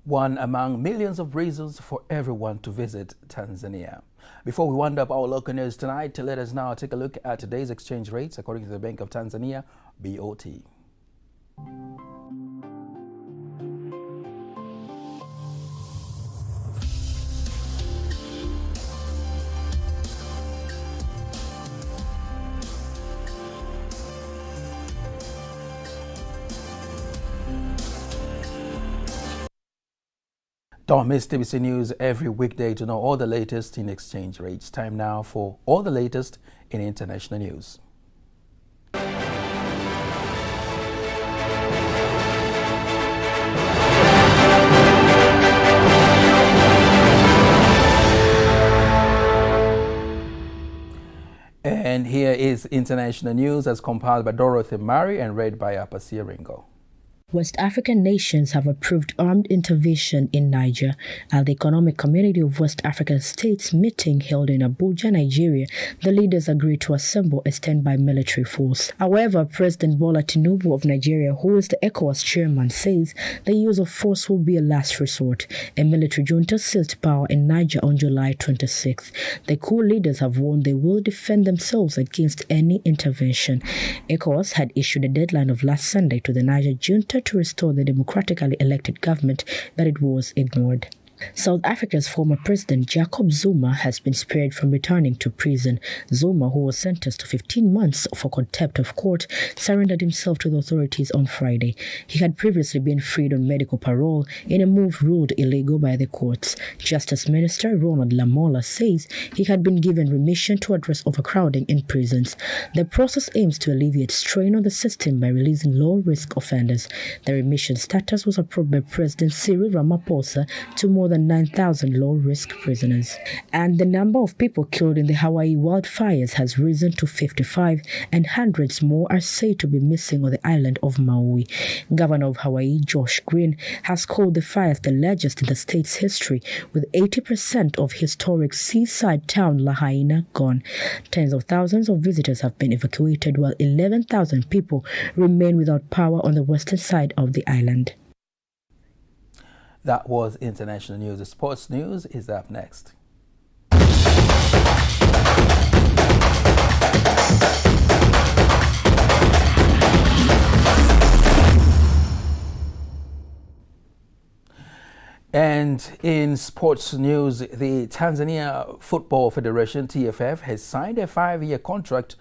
one among millions of reasons for everyone to visit Tanzania. Before we wind up our local news tonight, let us now take a look at today's exchange rates according to the Bank of Tanzania, BOT. Don't miss TBC News every weekday to know all the latest in exchange rates. Time now for all the latest in international news. And here is international news as compiled by Dorothy Murray and read by Apasia Ringo. West African nations have approved armed intervention in Niger at the Economic Community of West African States meeting held in Abuja, Nigeria. The leaders agreed to assemble a standby military force. However, President Bola Tinubu of Nigeria, who is the ECOWAS chairman, says the use of force will be a last resort. A military junta seized power in Niger on July 26th. The coup leaders have warned they will defend themselves against any intervention. ECOWAS had issued a deadline of last Sunday to the Niger junta to restore the democratically elected government, but it was ignored. South Africa's former president Jacob Zuma has been spared from returning to prison. Zuma, who was sentenced to 15 months for contempt of court, surrendered himself to the authorities on Friday. He had previously been freed on medical parole in a move ruled illegal by the courts. Justice Minister Ronald Lamola says he had been given remission to address overcrowding in prisons. The process aims to alleviate strain on the system by releasing low-risk offenders. The remission status was approved by President Cyril Ramaphosa to more than 9,000 low-risk prisoners. And the number of people killed in the Hawaii wildfires has risen to 55, and hundreds more are said to be missing on the island of Maui. Governor of Hawaii, Josh Green, has called the fires the largest in the state's history, with 80% of historic seaside town Lahaina gone. Tens of thousands of visitors have been evacuated, while 11,000 people remain without power on the western side of the island. That was international news. The sports news is up next. And in sports news, the Tanzania Football Federation, TFF, has signed a 5-year contract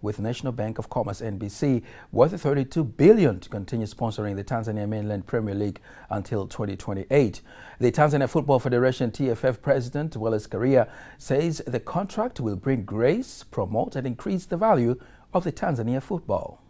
with National Bank of Commerce (NBC) worth $32 billion to continue sponsoring the Tanzania Mainland Premier League until 2028. The Tanzania Football Federation TFF President Wallace Karia says the contract will bring grace, promote and increase the value of the Tanzania football.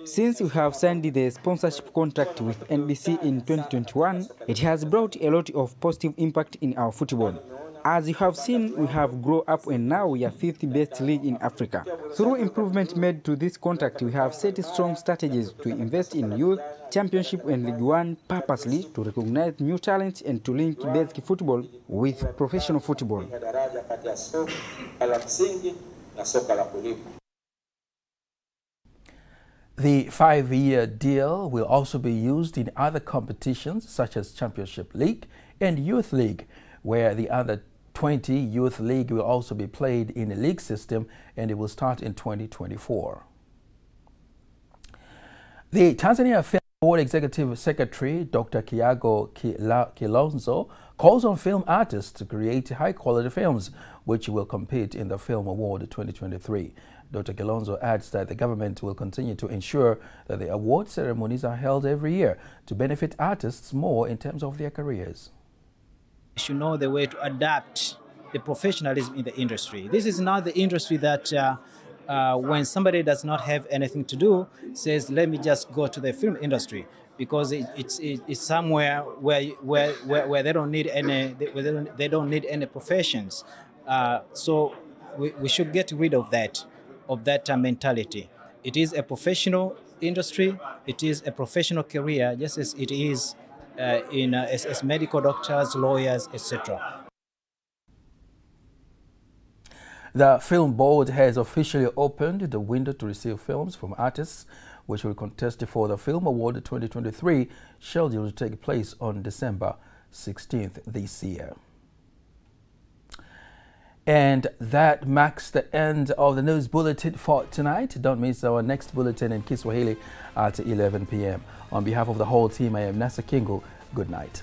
Since we have signed the sponsorship contract with NBC in 2021, it has brought a lot of positive impact in our football. As you have seen, we have grown up and now we are 5th best league in Africa. Through improvement made to this contract, we have set strong strategies to invest in youth, championship and League One purposely to recognize new talents and to link basic football with professional football. The 5-year deal will also be used in other competitions such as Championship League and Youth League, where the other 20 Youth League will also be played in a league system, and it will start in 2024. The Tanzania Film Board Executive Secretary Dr. Kiago Kilonzo calls on film artists to create high-quality films, which will compete in the Film Award 2023. Dr. Kilonzo adds that the government will continue to ensure that the award ceremonies are held every year to benefit artists more in terms of their careers. Should know the way to adapt the professionalism in the industry. This is not the industry that when somebody does not have anything to do, says, let me just go to the film industry, because it's somewhere where they don't need any professions. So we should get rid of that mentality. It is a professional industry. It is a professional career, just as it is as medical doctors, lawyers, etc. The Film Board has officially opened the window to receive films from artists which will contest for the Film Award 2023, scheduled to take place on December 16th this year. And that marks the end of the news bulletin for tonight. Don't miss our next bulletin in Kiswahili at 11 p.m. On behalf of the whole team, I am Nasa Kingo. Good night.